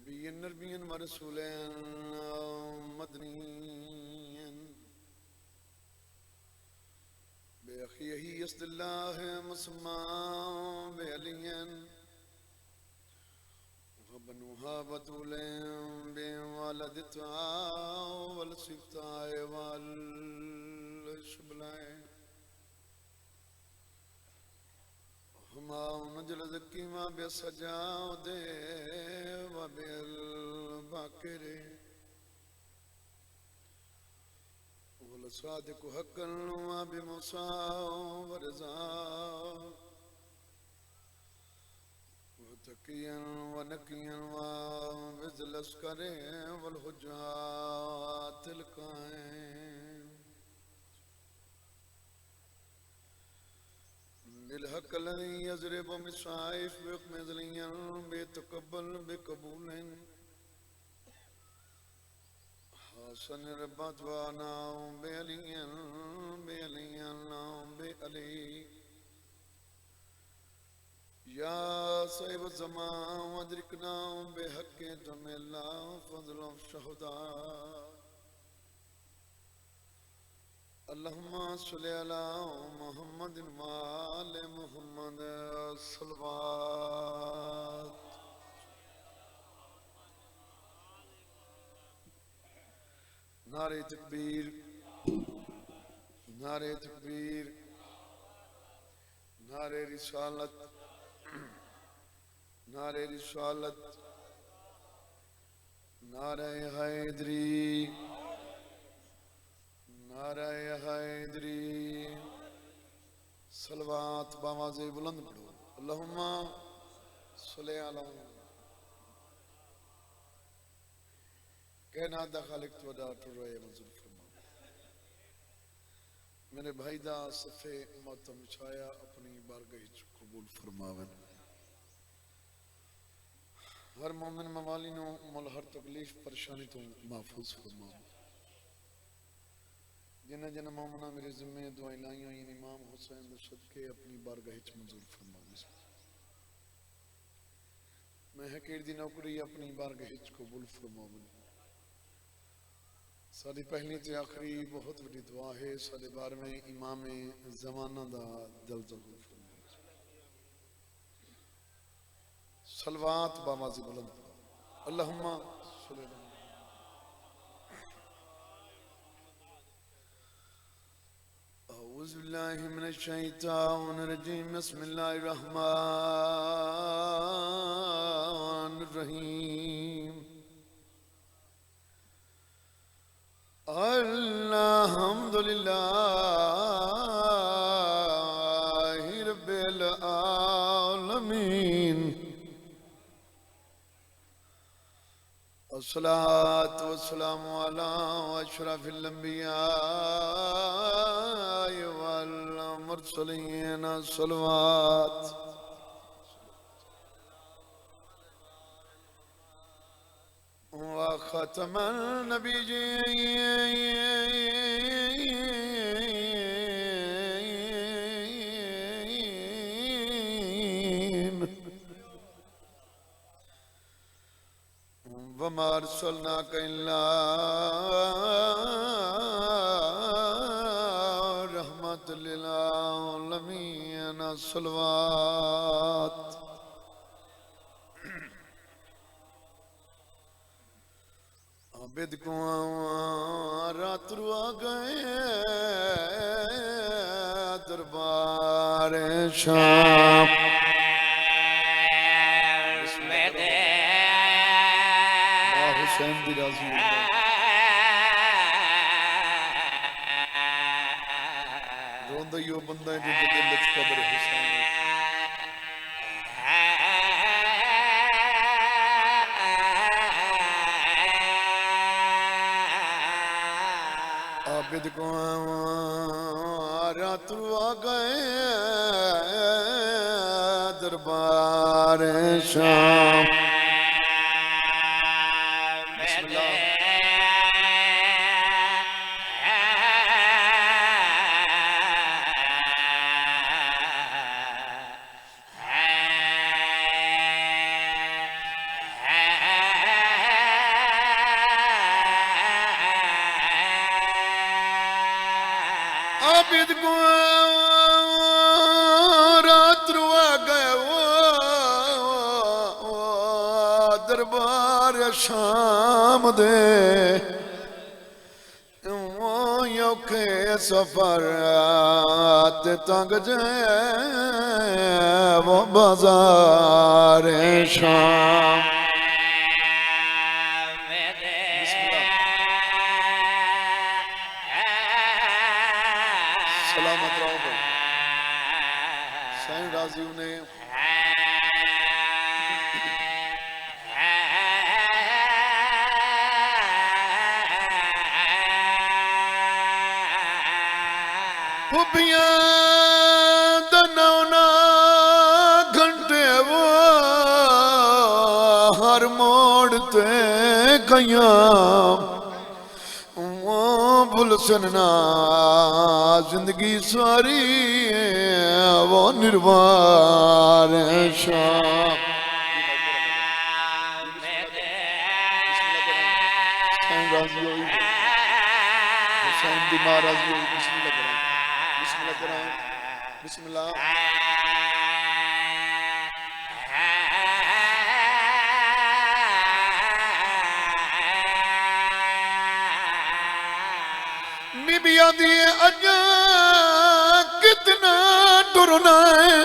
نبيا ورسولا مدنيا بأخيه يسد الله مسمى بعليا وبنوها بتولين بوالدتها والسفتاء والشبلين ہما نجل ذکیما بسجاد وبالباکر والصادق حقا وبموسى ورضا وتقيا ونقيا وبذل الاسكر والحجات القائم بالحق الذي يضرب بالسيف ويقمز ليا بيتقبل بقبول حسن ربات وانا بعليا بعلي يا صاحب الزمان وادركنا بحق جميلا فضل الشهداء اللهم صل على محمد وآل محمد صلوات نعرہ تکبیر نعرہ تکبیر نعرہ رسالت نعرہ رسالت نعرہ حیدری نعرہ حیدری صلوات باواز بلند پڑھو اللہم صلی علی کہنا دا خالق تو دا ٹرائے منظور فرما میرے بھائی دا صفحے ماتم چھایا اپنی بارگاہ قبول فرماون ہر مومن موالینوں مول ہر تکلیف پریشانی تو محفوظ فرماون جنہ جنہ مومنہ میرے ذمہ دعائیں لائیوں ان امام حسین دے صدقے اپنی بارگاہ منظور فرما میں حقیر دی نوکری اپنی بارگاہ قبول فرما ساری پہلی تے آخری بہت بڑی دعا ہے سارے بار میں امام زمانہ دا دل ضرور فرما صلوات بامازی بلند اللہم صلی اللہ أعوذ بالله من الشيطان الرجيم بسم الله الرحمن الرحيم الحمد لله رب العالمين الصلاة والسلام على أشرف الأنبياء والمرسلين الصلوات وختم النبيين وما أرسلناك إلا رحمة للعالمين الصلوات عبد کو رات رو آ گئے دربار شام حسین دی راضی روندہ یو بندہ ہے جو دل لچ قبر حسین عابد کو رات رو آ گئے دربار شام عابد کو رات روا گئے دربار شام دے یوکھے سفر تے تنگ جائے وہ بازار شام سلامت رہو بھائی سائن راضیوں نے خوبیاں دنونا گھنٹے وہ ہر موڑتے قیام وہ بھول سننا زندگی ساری وہ نروار شام حسین راضی ہوئی حسین دیمار راضی ہوئی بسم اللہ کریں بسم اللہ کریں بسم اللہ بی بی آدھی اجا کتنا ٹرنا ہے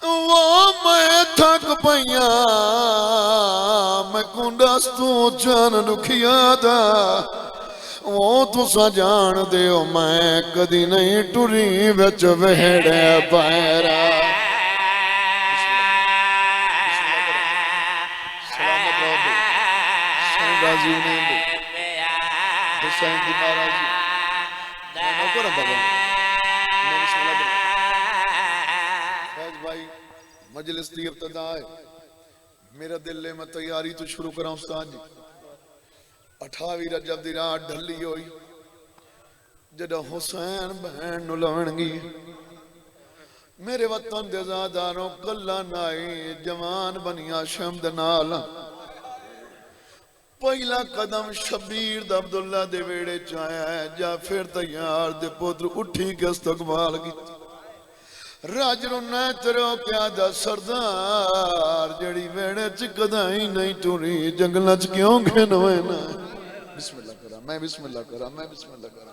وہ میں تھک پئیاں میں کنڈس تو جان رکھیا دا وہ تسا جان دیو میں کدی نہیں ٹری وچ وہڑے پیرا سلامت رہو بھائی حسین راضی انہیں بھی حسین دی مہاراجی میں نوکر ہم بابا میں بسم اللہ کروں فیض بھائی مجلس دی ابتدا ہے میرا دل لے میں تیاری تو شروع کرا استاد جی 28 رجب دی رات ڈھلی ہوئی جدہ حسین بہن نلونگی میرے وطن دے زاداروں کلہ نائی جوان بنیا شمد نالا پہلا قدم شبیر دا عبداللہ دے ویڑے چایا ہے جا پھر تیار دے پتر اٹھی کے استقبال کی راجروں نیتروں کیا دا سردار جڑی ویڑے چکدائی نہیں ٹوری جنگلہ چکیوں گے نوینا بسم اللہ کرا میں بسم اللہ کرا میں بسم اللہ کرا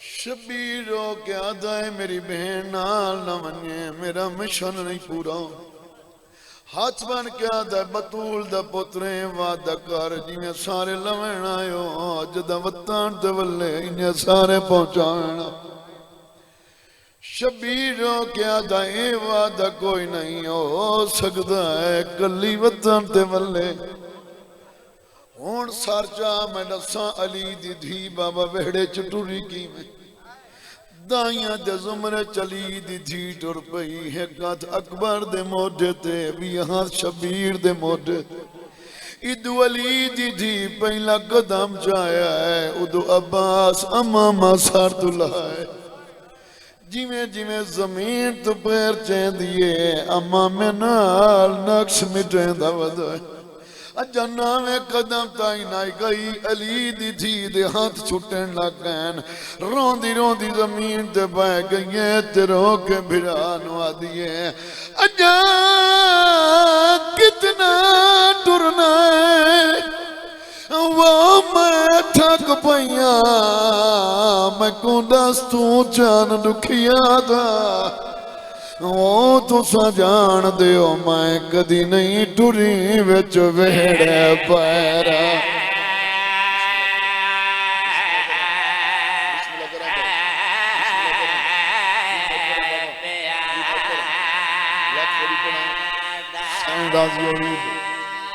شبیروں کیا دائے میری بہن نال نہ منیے میرا مشن نہیں پورا ہاتھ بن کیا دائے بطول دا پتریں وعدہ کر جی میں سارے لوین آئیو جدہ وطان دولے انہیں سارے پہنچانا شبیروں کیا دائے وعدہ کوئی نہیں ہو سکتا ہے کلی وطان دولے ہون سارچا میں نساں علی دی دھی بابا ویڑے چٹوری کی میں دائیاں دے زمرے چلی دی دھی ٹر پئی ہے کات اکبر دے موڈے تے بھی یہاں شبیر دے موڈے ادو علی دی دھی پہلا قدم جایا ہے ادو عباس امامہ سارت لائے جیویں زمین تو پیر چین دیئے امامہ نال نقش مٹیں دا ودوئے اجانا میں قدم تائی نائی گئی علی دی دھی دے ہاتھ چھٹن لگین روندی زمین تے بہ گئیے تے رو کے بھرانو آدیے اجا کتنا ٹرنا ہے وہ میں تھک پئیاں میں کنڈس تو جان دکھیا دا وہ تو سا جان دیو میں کدی نہیں ٹری وچ ویڑے پیرا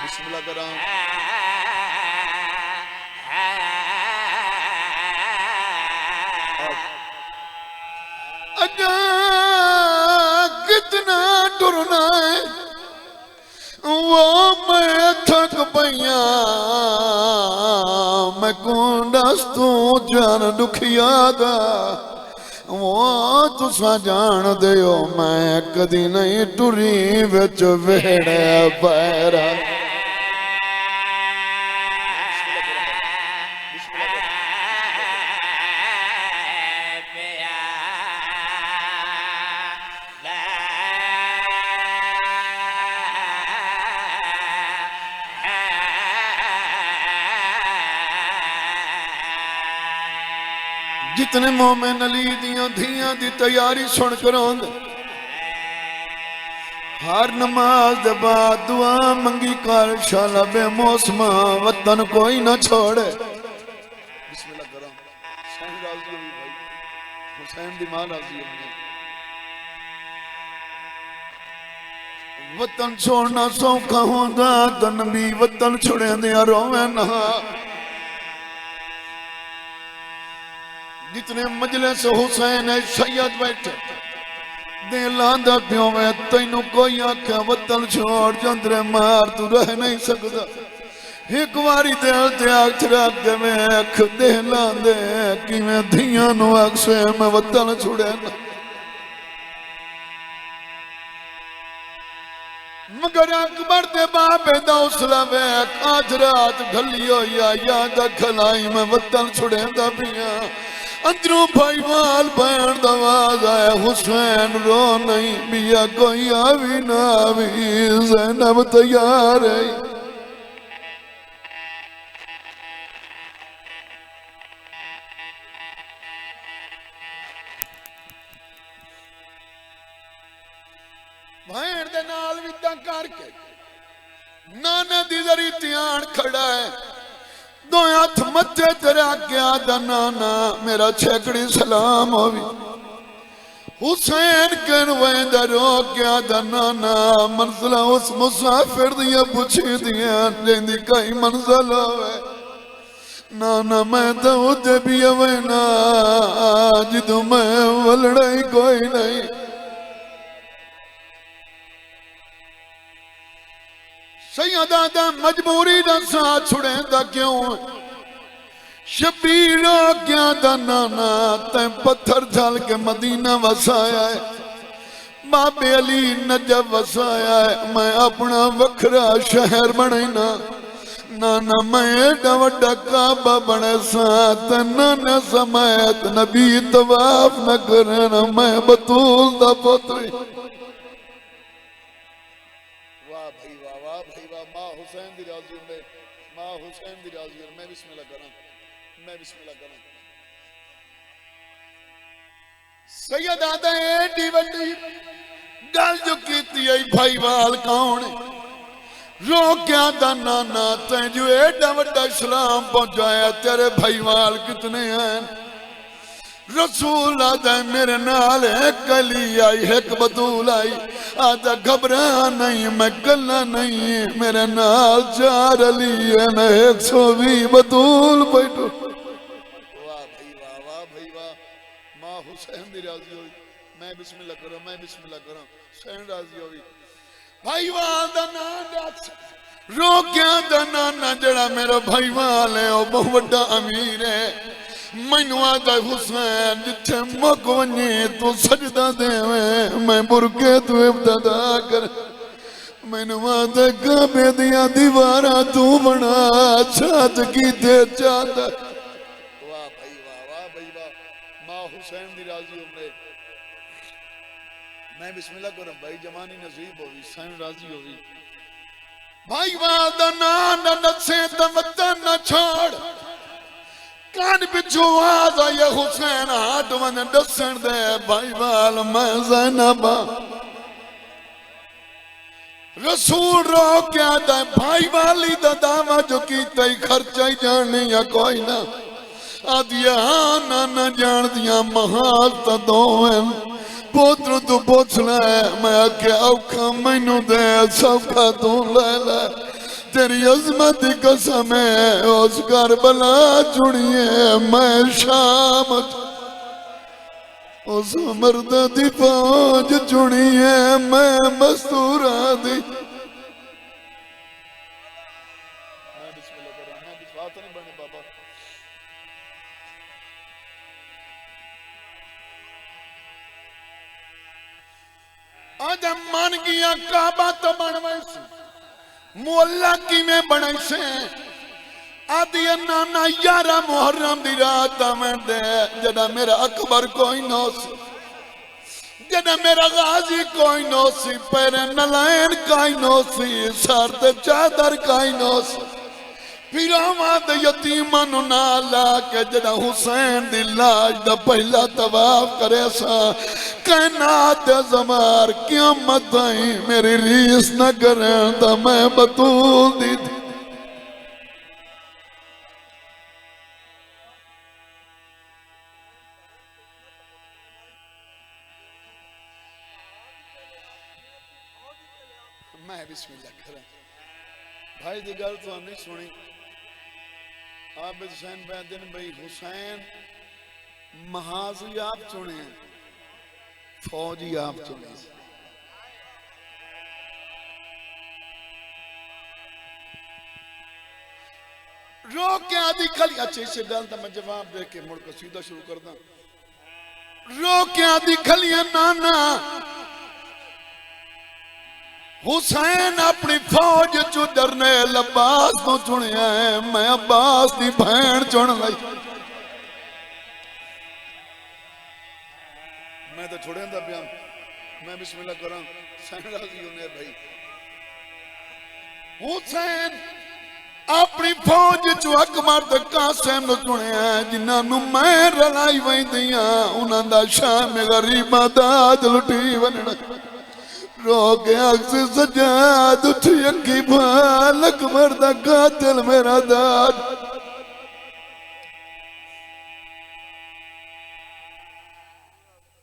بسم اللہ کرام اجا کتنا ٹرنا ہے وہ میں تھک پئیاں میں کنڈس تو جان دکھیا دا وہ تسا جان دیو میں کدی نہیں ٹری وچ ویڑے پیرا جتنے مومن علی دیاں دھیاں دی تیاری سن کر آند ہر نماز دے بعد دعا منگی کر شالا بے موسمہ وطن کوئی نہ چھوڑے بسم اللہ کرام حسین راضی ہوئی بھائی حسین دی ماں راضی ہوئی وطن چھوڑنا سوکھا ہوندا تے نبی وطن چھڑے دیا روے نہ جتنے مجلس حسین سید بیٹھے دے لاندہ پیوں میں تینوں کوئی آکھا وطن چھوڑ جندرے مار تو رہ نہیں سکتا ایک واری دل تے آکھ رکھ دے میں ایک دے لاندے کی میں دھیاں نو اکسے میں وطن چھوڑے نا مگر اکبر دے بابے دا اسلام ایک آج رات گھلی ہوئی یاد کھلائی میں وطن چھوڑے دا پیاں اندروں بھائی مال بین دواز آئے حسین رو نہیں بیا کوئی آوی نہ آوی زینب تیار ہے بھائن دے نال ویدہ کر کے نانا دی ذری تیان کھڑا ہے دو ہاتھ متے تیرے آگیا دا نانا میرا چھکڑی سلام ہوئی حسین کن ویندہ رو گیا دا نانا منزلہ اس مسافر دیا پوچھی دیا جیندی کئی منزل ہوئے نانا میں دعوت بھی وینا جدو میں ولڑائی کوئی نہیں سیدہ دا مجبوری دا ساتھ چھڑیں دا کیوں شبیر ہو گیا دا نانا تین پتھر جھال کے مدینہ وسایا ہے باب علی نجب وسایا ہے میں اپنا وکھرا شہر بنینا نانا میں ڈوڑا کعبہ بنے ساتھ نانا سمیت نبی طواف نہ کرنا میں بطول دا پتری حسین دی راضی ہوں ماں حسین دی راضی ہوں میں بسم اللہ کروں سید آدھا ایڈی وڈی گل جو کیتی ہے بھائی وال کون رو کیا دا نانا تین جو ایڈا وڈا اسلام پہنچایا تیرے بھائی وال کتنے ہیں رسول آدھا میرے نال ایک علی آئی ایک بطول آئی آدھا گھبرا نہیں میں گلہ نہیں میرے نال چار علی ہے میں 120 بطول بیٹھو واہ بھائی واہ ماں حسین دی راضی ہوئی میں بسم اللہ کروں حسین راضی ہوئی بھائی واہ دا نانا رو کیا دا نانا جڑا میرا بھائی والے او بہت بڑا امیر ہے مینو آدھا حسین جتھے مک ونی تو سجدہ دے میں برکے تو ابتدا کر مینو آدھا کعبے دیا دیوارا تو بنا چھات کی دے چاہتا واہ بھائی واہ ماں حسین دی راضی ہوئے میں بسم اللہ کروں بھائی جمانی نصیب ہوئی حسین راضی ہوئی بھائی وعدہ نانا نسے دمتن نہ چھوڑ کان پچھو آزا یا حسین ہاتھ من ڈسن دے بھائی وال میں زینبا رسول رو کیا دے بھائی والی دا داما جو کیتا ہی خرچائی جانے یا کوئی نہ آدھیا نانا جان دیا محال تا دوئن پوتر تو پوچھنا ہے میں آکے اوکھا مینو دے سوکھا تو لے لے تیری عظمت قسم ہے اس کربلا چڑیے میں شام اس مرد دی فوج چڑیے میں مستورہ دی آج مان گیا کعبہ تو بنوائے سے مولا کی میں بنائے سے آدھی نانا یارہ محرم دی رات میں دے جدہ میرا اکبر کوئی نو سی جدہ میرا غازی کوئی نو سی پیر نلائن کوئی نو سی سارت چادر کوئی نو سی پیراواں دے یتیماں نوں نال لا کے جڑا حسین دی لاش دا پہلا طواف کرے سا کائنات دے زمار قیامت تائیں میری ریس نہ کریں تا میں بطول دی تھی میں بسم اللہ کریں بھائی دی گل تو ہم نہیں سنی عابد حسین بیدن بھئی حسین محاذی آپ چنے ہیں فوجی آپ چنے ہیں رو کے آدھی کھلی اچھے سے ڈالتا میں جواب دے کے مڑ کر سیدھا شروع کر دا رو کے آدھی کھلی نانا حسین اپنی فوج چو ڈرنے عباس تو چنے ہیں میں عباس دی بھین چن لئی میں تو چھوڑیں دا بیان میں بسم اللہ کروں حسین راضی ہونے بھائی حسین اپنی فوج چو اکبر تے قاسم نو چنے ہیں جنہاں نو میں رلائی وہیں دیاں انہاں دا شام غریبہ داج لٹی وننا رو کے اکس سجاد اٹھی اکی بھال اکبر دا قاتل میرا داج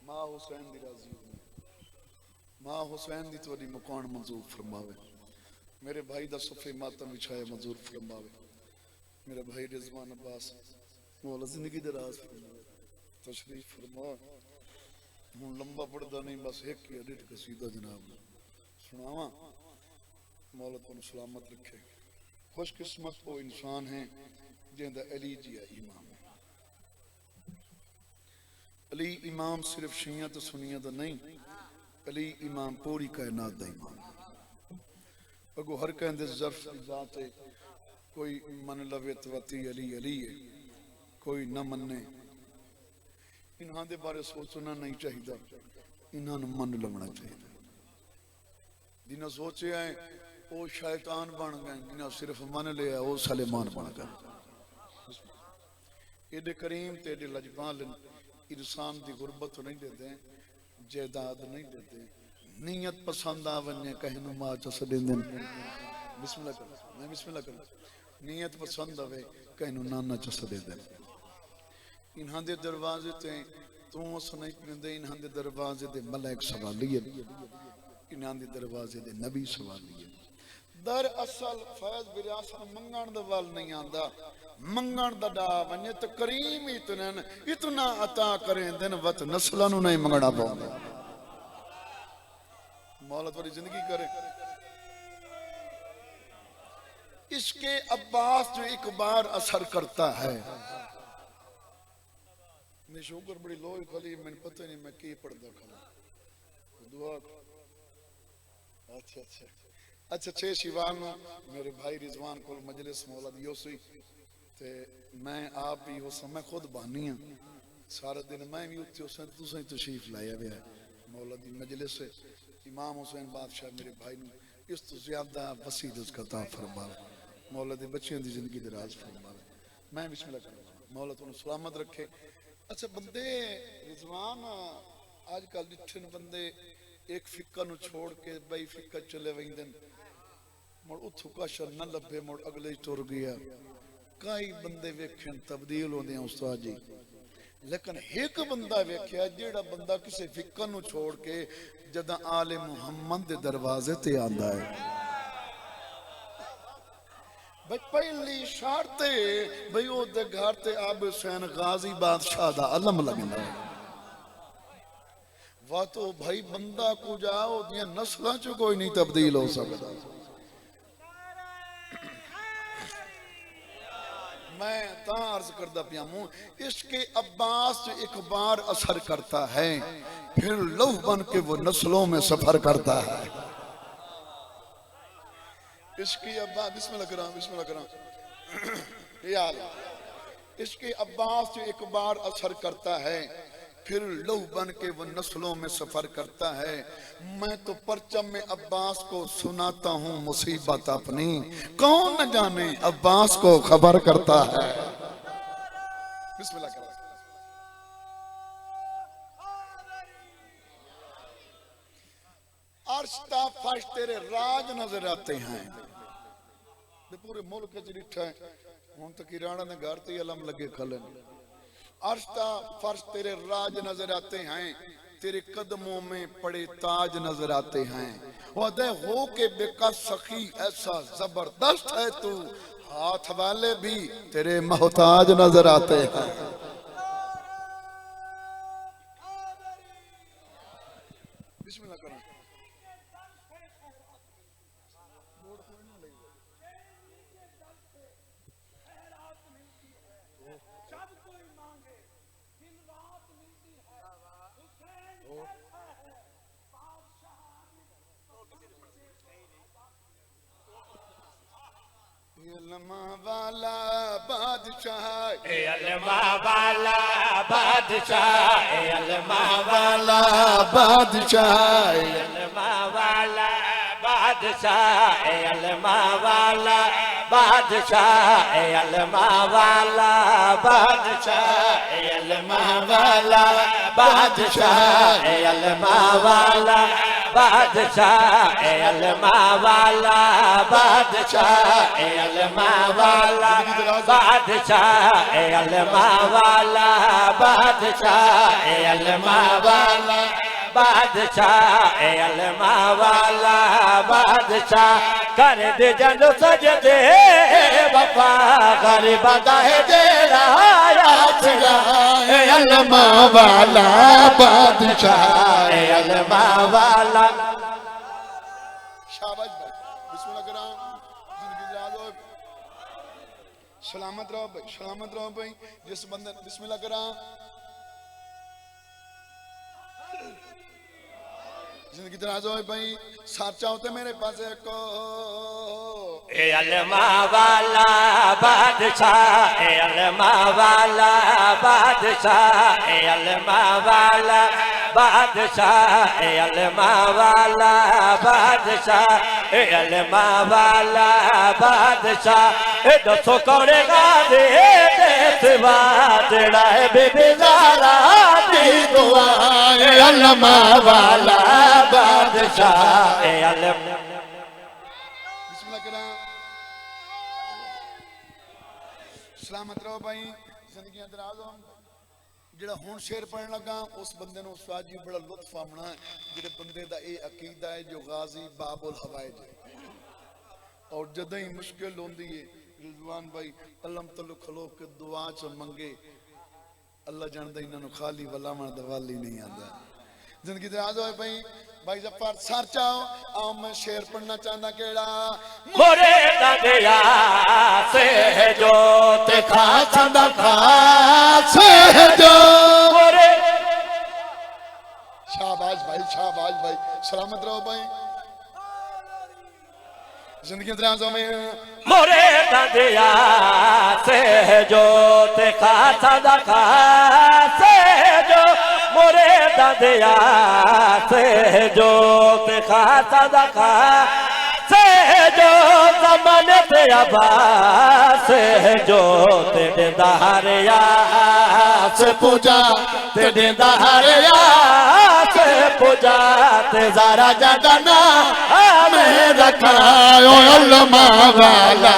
ماں حسین دی راضی ہوئی ماں حسین دی تو مکان منظور فرماوے میرے بھائی دا صفحے ماتم بچھائے منظور فرماوے میرا بھائی رضوان عباس مولا زندگی دراز فرماوے تشریف فرماوے ہوں لمبا پڑھتا نہیں بس ایک ہی ایڈٹ قصیدہ جناب سناواں مولا تو سلامت رکھے خوش قسمت وہ انسان ہیں جہاں علی جی امام علی امام صرف شیعہ تو سنیہ تو نہیں علی امام پوری کائنات دا امام اگو ہر کہندے ظرف ذات ہے کوئی من لویت وطی علی علی ہے کوئی نہ مننے انہاں دے بارے سوچنا نہیں چاہیے انہاں نو من لگنا چاہیے جنہاں سوچے ہیں وہ شیطان بن گئے جنہاں صرف من لیا وہ سلیمان بن گئے ایڈے کریم تے ایڈے لجبال انسان دی غربت نہیں دیتے ہیں جیداد نہیں دیتے ہیں نیت پسند آونیے کہنو ماں چس دیں دن بسم اللہ کرو میں بسم اللہ کرو نیت پسند آوے کہنو نانا چس دیں دن انہاں دے دروازے تے تو اس نہیں پرندے انہاں دے دروازے دے ملائک سوالیے انہاں دے دروازے دے نبی سوالیے در اصل فیض بریاسن منگان دا وال نہیں آندہ منگان دا ڈا ونیے تو کریم اتنا عطا کریں دن وقت نسلانو نہیں منگنا پاؤں مولا توڑی زندگی کرے عشق عباس جو ایک بار اثر کرتا ہے میں شوگر بڑی لوئی کھلی میں پتہ نہیں میں کی پڑھ دا کھلا دعا اچھا چھے شیوان میرے بھائی رضوان کل مجلس مولا دیو سی تے میں آپ بھی ہو سمیں خود بانی ہیں سارا دن میں بھی ہوتی ہو سن تو سن تشریف لائے ہوئے ہیں مولا دی مجلس سے امام حسین بادشاہ میرے بھائی نے اس تو زیادہ وسیع اس کا تا فرماوے مولا دی بچیاں دی زندگی دراز فرماوے میں بسم اللہ کروں مولا تو سلامت رکھے اچھا بندے رضوان آج کل ڈٹھن بندے ایک فقہ نو چھوڑ کے بھائی فقہ چلے وہیں دن مڑ اتھو کا شر نہ لبے مڑ اگلے ٹور گیا کئی بندے ویکھن تبدیل ہوندے ہیں استاد جی لیکن ایک بندہ ویکھیا جیڑا بندہ کسی فقہ نو چھوڑ کے جدہ آل محمد دے دروازے تے آندہ ہے بھئی پہلی شارتے بھئی او دے گھر تے آب حسین غازی بادشاہ دا علم لگنا ہے وہ تو بھائی بندہ کو جاؤ دیا نسلہ چو کوئی نہیں تبدیل ہو سکتا میں تاں عرض کردہ پیاموں عشق عباس جو ایک بار اثر کرتا ہے پھر لو بن کے وہ نسلوں میں سفر کرتا ہے عشق عباس بسم اللہ کرام یا اللہ عشق عباس جو ایک بار اثر کرتا ہے پھر لو بن کے وہ نسلوں میں سفر کرتا ہے. میں تو پرچم میں عباس کو سناتا ہوں مصیبت اپنی، کون نہ جانے عباس کو خبر کرتا ہے. بسم اللہ کریں. عرش تا فرش تیرے راج نظر آتے ہیں. پورے ملک چ ہے ہوں تک رانا نے گھر تے علم لگے کھلن. عرش تا فرش تیرے راج نظر آتے ہیں، تیرے قدموں میں پڑے تاج نظر آتے ہیں. وعدے ہو کے بے سخی ایسا زبردست ہے تو، ہاتھ والے بھی تیرے محتاج نظر آتے ہیں. بسم اللہ کریں. علمہ والا بادشاہ، علمہ والا بادشاہ، علمہ والا بادشاہ، علمہ والا بادشاہ، علمہ والا بادشاہ، علمہ والا بادشاہ، علمہ والا بادشاہ، علمہ والا بادشاہ، علمہ والا بادشاہ، علمہ والا بادشاہ، علمہ والا بادشاہ، علمہ والا بادشاہ، علمہ والا بادشاہ. کر دے جن سجدے وفا غریب گاہ دیرا آیا. علمہ والا بادشاہ، علمہ والا. شاباش بھائی. بسم اللہ کرام. زندگی دراز ہو. سلامت رہو بھائی، سلامت رہو بھائی. جس بندے بسم اللہ کرام. زندگی دراز ہوئے بھائی. ساتھ ہوتے میرے پاس ایک علمہ والا بادشاہ، علمہ والا بادشاہ، علمہ والا بادشاہ، علمہ والا بادشاہ، علمہ والا بادشاہ. دسو کوڑے گا دے سوا جڑا ہے بی بی زہرا دی دعا. علمہ والا بادشاہ، علمہ. بسم اللہ کرام. سلامت رہو بھائی. زندگیاں دراز ہوں. جڑا ہون شیر پڑھنے لگا اس بندے نو استاد جی بڑا لطف آمنا ہے. جڑے بندے دا اے عقیدہ ہے جو غازی باب الحوائج ہے، اور جدہیں مشکل ہوندی ہے رضوان بھائی علم تلو کھلو کے دعا چ منگے اللہ جاندہ انہاں نو خالی ولاون دا والی نہیں آندا. زندگی دراز ہوئے بھائی. بھائی زفار سار چاہو آؤ میں شیر پڑھنا چاہنا کیڑا. مورے دادیا سے جو تے خاص دکھا سے جو. مورے شاباش بھائی، شاباش بھائی. سلامت رہو بھائی. زندگی دراز میں مورے دادیا سے جو تے خاص دکھا سے جو. مورے دادیا سے جو تے خاص دکھا سے جو. زمان تے عباس سے جو تے دہریا سے پوجا تے دہریا سے پوجا تے زارا جگنا میں رکھا. علمہ والا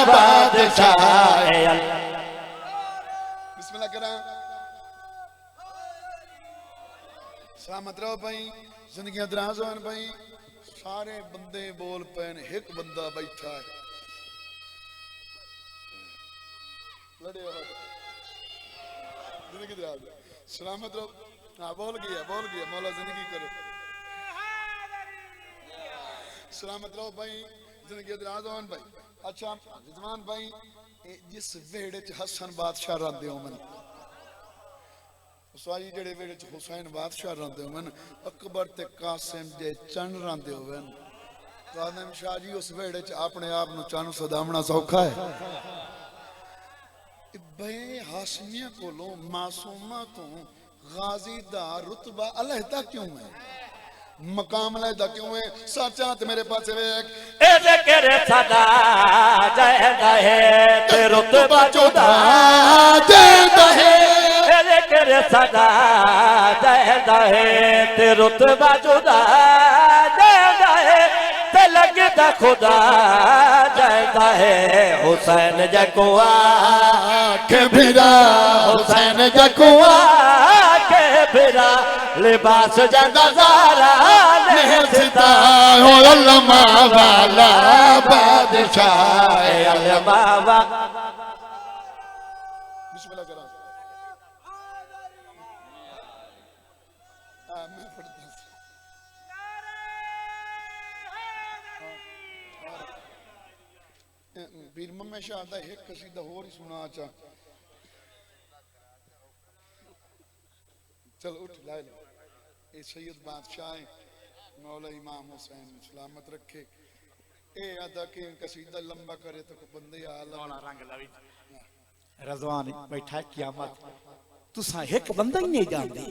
بادشاہ. بسم اللہ کرام. سلامت رہو بھائی. زندگیاں دراز ہوئے بھائی. سارے بندے بول پین ایک بندہ بیٹھا ہے. لڑے ہو زندگی دراز. سلامت رہو. ہاں بول گیا مولا زندگی کرو. سلامت رہو بھائی. زندگی دراز ہوئے بھائی. اچھا رضوان بھائی جس ویڑے چ حسن بادشاہ رہندے ہو من سوائی جڑے ویڑے چ حسین بادشاہ رہندے ہو من اکبر تے قاسم جے چن رہندے ہو من قاسم شاہ جی اس ویڑے چ اپنے آپ نو چن صدامنا سوکھا ہے. بے ہاشمیہ کولوں معصومہ تو غازی دا رتبہ علیحدہ کیوں ہے مقام علیحدہ کیوں ہے سچات میرے پاس ایک اے ذکر صدا جائدہ ہے تے رتبہ جدا جائدہ ہے اے ذکر صدا جائدہ ہے تے رتبہ جدا جائدہ ہے تے لگتا خدا جائدہ ہے حسین جکوا کہ بھیرا حسین جکوا کے بھیرا لباس جندہ زارا نہستا ہو علمہ والا بادشاہ علمہ والا بسم اللہ کرام میں پڑھتا ہوں بیر ممہ شاہدہ ایک قصیدہ ہو رہی سنا چاہ چل اٹھ لائے لو اے سید بادشاہ مولا امام حسین سلامت رکھے اے ادا کہ قصیدہ لمبا کرے تو کو بندے عالم رضوان بیٹھا ہے قیامت تساں ایک بندہ ہی نہیں جان دی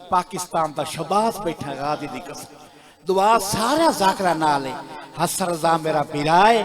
پاکستان دا شباز بیٹھا غازی دی قسم دعا سارا ذاکرہ نالے حسر رضا میرا پیرائے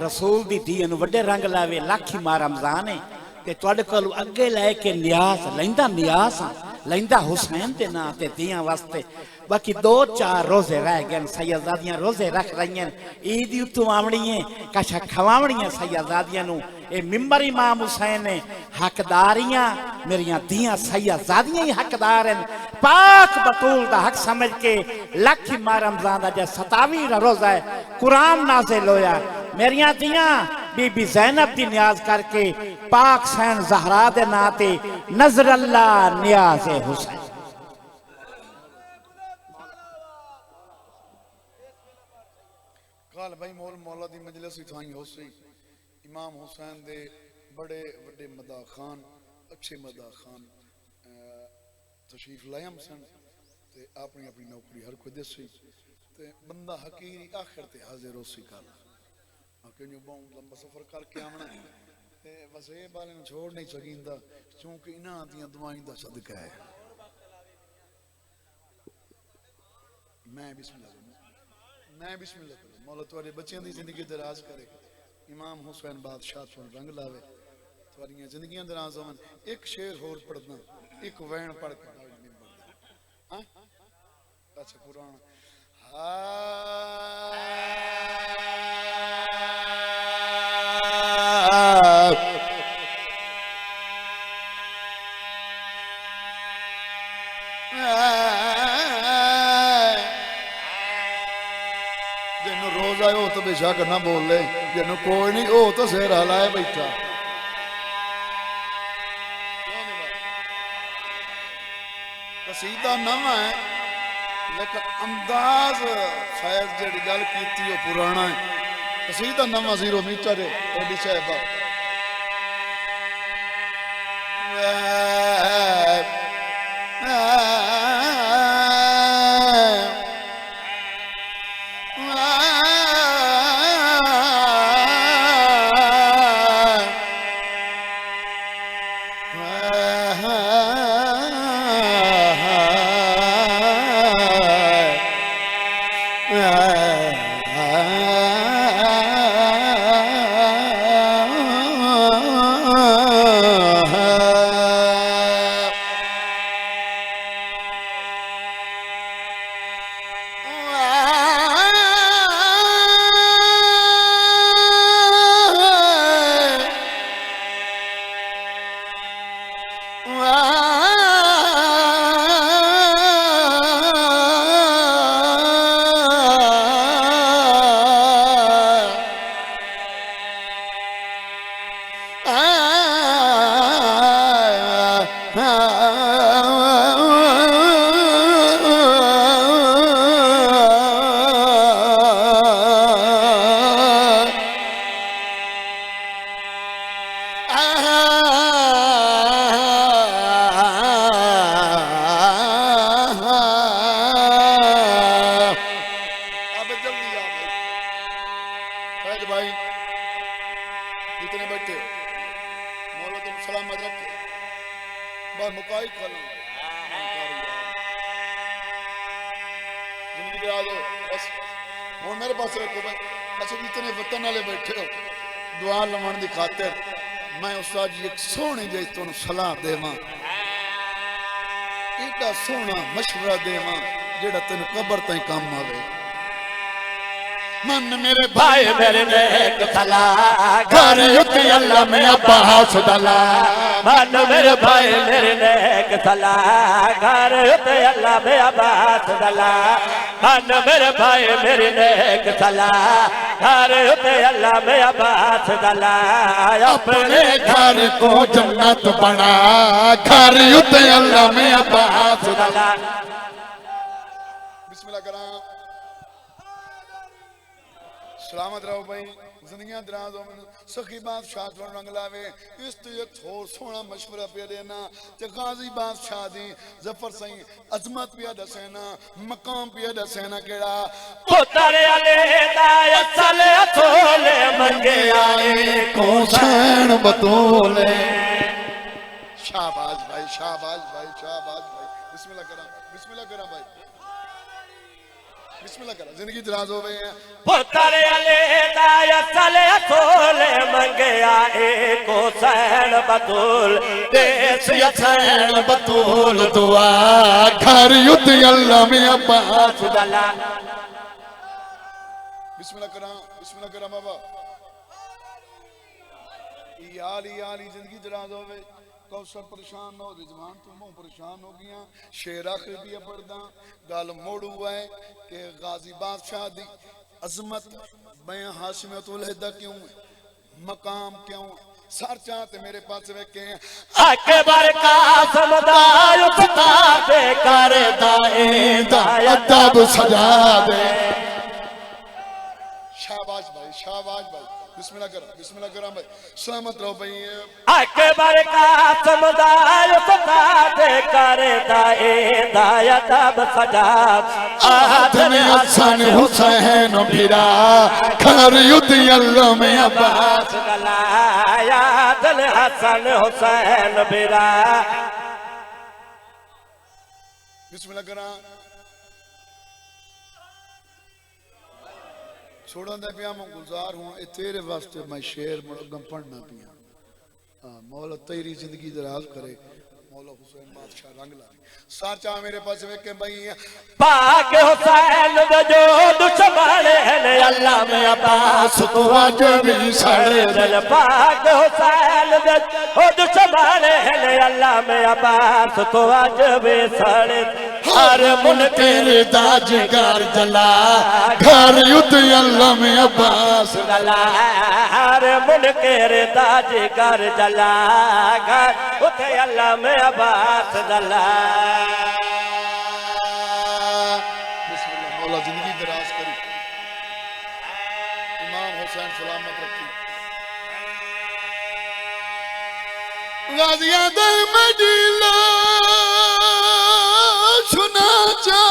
رسول دی دین وڈے رنگ لاوے لاکھی ماہ رمضان ہے تے توڑے کلو اگے لائے کے نیاز لیندہ نیاز لیندہ حسین تے نا تے دیاں واسطے باقی 2-4 روزے رہ گئے سیدزادیاں روزے رکھ رہی ہیں عیدی اتو آمڑی ہیں کاشا کھواوڑی ہیں سیدزادیاں نو اے ممبر امام حسین ہیں حقداریاں میریاں دیاں سیدزادیاں ہی حقدار ہیں پاک بطول دا حق سمجھ کے لکھی ماہ رمضان دا جے 27 روزہ ہے قرآن نازل ہویا میریاں دیاں بی بی زینب دی نیاز کر کے پاک سین زہرا دے ناتے نظر اللہ نیاز حسین قال بھائی مولا دی مجلس اتھائیں ہو سی امام حسین دے بڑے بڑے مداح خان اچھے مداح خان تشریف لائم سن تے اپنی اپنی نوکری ہر کوئی دے سی تے بندہ حقیری آخر تے حاضر ہو سی کالا کہ جو بہن لمبا سفر کر کے آمنا تے بس اے بالے میں چھوڑ نہیں سکیندہ چونکہ انہاں دیاں دعائیں دا صدقہ ہے میں بسم اللہ کروں مولا توارے بچیاں دی زندگی دراز کرے امام حسین بادشاہ چون رنگ لاوے تواریاں زندگیاں دراز ہون ایک شعر ہور پڑھنا ایک وین پڑھ کے ہاں اچھا قرآن جنہوں روز آئے ہو تو بے شک نہ بول لے جنہوں کوئی نہیں ہو تو سیر حلائے بیٹھا قصیدہ نہ ہے لیکن انداز فیض جڑی گل کیتی ہو پرانا ہے قصیدہ نہ زیرو میٹر ہے ایڈی صاحبہ سلامت رکھے بار مکائی کھانا ہوں میرے پاس رکھو بھائی اچھا جتنے وطن والے بیٹھے ہو دعا لمن دی خاطر میں استاد جی ایک سونی جی تمہیں صلاح دیواں ایڈا سونا مشورہ دیواں جیڑا تین قبر تائیں کام آوے من میرے بھائی میرے نیک صلاح گھر یوتی اللہ میں عباس دلا من میرے بھائی میرے نیک صلاح گھر یوتی اللہ میں عباس دلا من میرے بھائی میرے نیک صلاح گھر یوتی اللہ میں عباس دلا اپنے گھر کو جنت بنا گھر یوتی اللہ میں عباس دلا بسم اللہ کرام سلامت رہو بھائی زندگیاں دراز ہو میں سخی بادشاہ تو رنگ لاوے اس تو یہ تھوڑ سونا مشورہ پہ دینا کہ غازی بادشاہ دی ظفر سائیں عظمت پہ دسینا مقام پہ دسینا کیڑا پتر علی دایت سلے تھولے منگے آئے کو سین بطولے شاباش بھائی شاباش بھائی شاباش بھائی بسم اللہ کرام بھائی بسم اللہ کرام زندگی دراز ہو گئی ہے پتر علی دایت سلے تھولے منگے آئے کو سین بطول دیس سین بطول دعا گھر یوتی اللہ میں عباس دلا بسم اللہ کرام بابا عالی زندگی دراز ہو گئی کوثر پریشان ہو رضوان تو منہ پریشان ہو گیا شیر آخر بھی پڑھدا گال موڑ ہوا ہے کہ غازی بادشاہ دی عظمت بیاں ہاشمیت الہدہ کیوں ہے مقام کیوں ہے سار چاہتے میرے پاس ویکے ہیں اکبر قاسم دایو ستا دے کر دائیں ادب سجا دے شاباش بھائی بسم اللہ کرام بھائی سلامت رہو بھائی اکبر قاسم دایو ستا دے کر دائیں ادب سجا آدھن حسن حسین بھرا گھر یوتی اللہ میں عباس دلا آدھن حسن حسین بھرا بسم اللہ کرام چھوڑا دے پیا میں گزار ہوں اے تیرے واسطے میں شعر مرگم پڑھنا پیا مولا تیری زندگی دراز کرے مولا حسین بادشاہ رنگ لائے سار چاہ میرے پاس ویکے بھائی پاک حسین جو دشمن ہے اللہ میں عباس تو آج بھی سڑے دل پاک حسین جو دشمن ہے اللہ میں عباس تو آج بھی سڑے ہر منکر داج گر جلا گھر یوتی اللہ میں عباس دلا ہر منکر داج گر جلا گھر اٹھے اللہ میں عباس دلا بسم اللہ مولا زندگی دراز کری امام حسین سلامت رکھی غازیاں در مدینہ سنا چا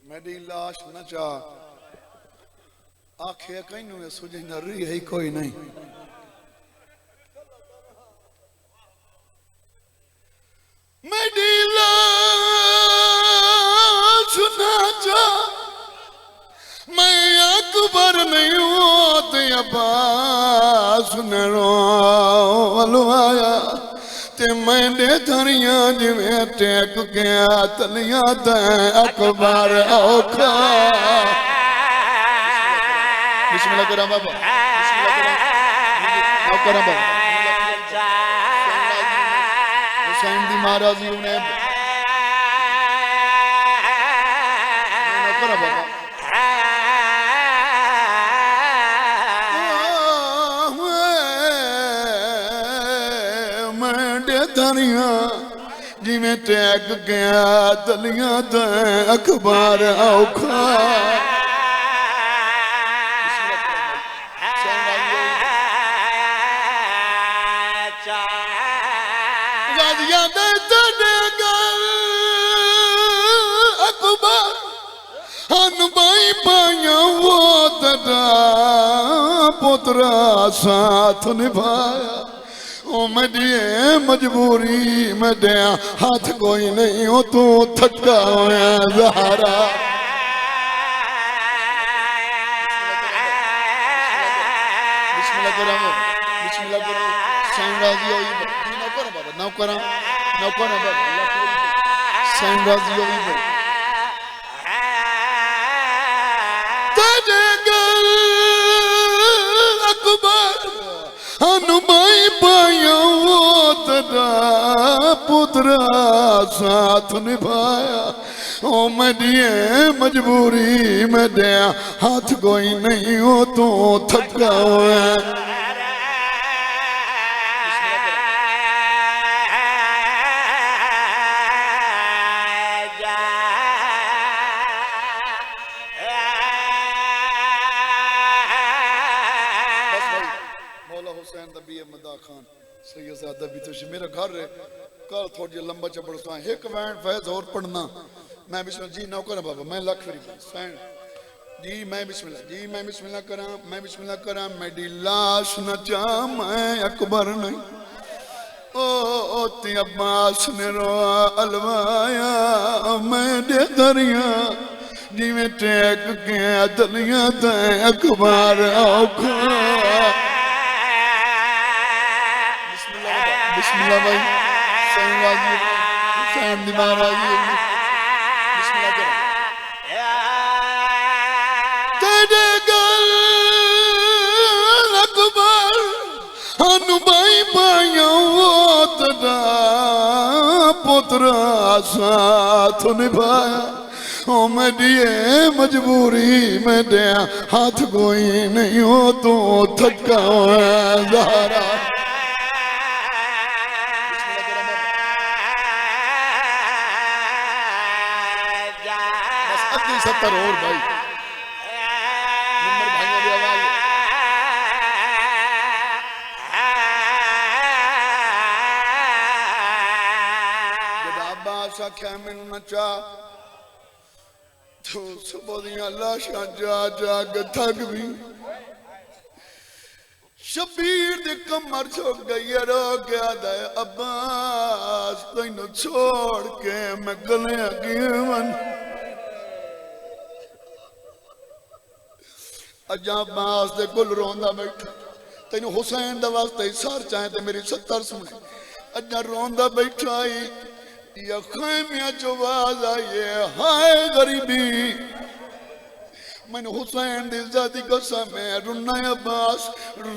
میری لاش نہ چاہ آنکھیں کہیں نوے سجھے نہ رہی ہے کوئی نہیں میری لاش نہ چاہ میں اکبر نہیں ہوتے عباس نے روالوایا تے میں نے دھریاں جو میں ٹیک گیا تلیاں دیں اکبر اوکھا بسم اللہ کرام بابا کرام بابا حسین دی مہارازی انہیں کرام بابا جی میں ٹیک گیا دلیاں دیں اکبر اوکھا غازیاں دیں تنے گل اکبر ہن بائی پائیاں وہ تڑا پترا ساتھ نبھایا او میری مجبوری میں دیاں ہاتھ کوئی نہیں ہو تو تھکا ہویا زہرا بسم اللہ کرام بسم اللہ کرام سین راضی ہوئی جی نو کرا بابا نو کرا بابا سین راضی ہوئی بھائی تجھے گل اکبر ہنو بائی پائیوں تیرا پترا ساتھ نبھایا او میری مجبوری میں دیا ہاتھ کوئی نہیں ہو تو تھکا ہوئے سیدزادہ بھی تو میرا گھر ہے کل تھوڑی لمبا چپڑتا ہے ایک وین فیض اور پڑھنا میں بسم اللہ جی نو کرا بابا میں لاکھ فری سین جی میں بسم اللہ کرا میری لاش نہ چاہ میں اکبر نہیں او تی عباس نے روا الوایا میں دے دریا جی میں ٹیک کے دلیاں تے اکبر اوکھا بسم اللہ بھائی سین راضی حسین دیمان راضی بسم اللہ کریں تیرے گل اکبر ہنو بائی پائیوں تیرا پترا ساتھ نبھایا او میری مجبوری میں دیا ہاتھ کوئی نہیں ہو تو تھکا ہوئے زہرا ستر اور بھائی نمبر بھائیوں بھی آواز جب عباس آکھا میں نہ چاہ تو صبح دیاں لاشاں جا کے تھک بھی شبیر دے کمر چھوک گئی رو گیا دے عباس تینو چھوڑ کے میں گلے اگیون اجاں عباس دے گل روندہ بیٹھا تینو حسین دا واسطہ سار چاہیں تے میری 70 سنے اجاں روندہ بیٹھا ہی یا خیمیاں جو باز آئیے ہائے غریبی میں نے حسین دی ذاتی قسم ہے رنہ عباس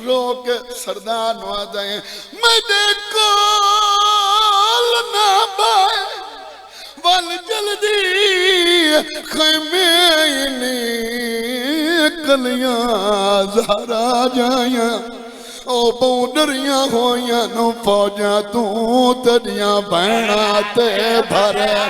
رو کے سردان وعدائیں میں دیکھو لنا بائے وال جلدی خیمینی کلیاں زہرا جائیاں او بودریاں ہویاں نو فوجاں تو تڑیاں بینہ تے بھر گیا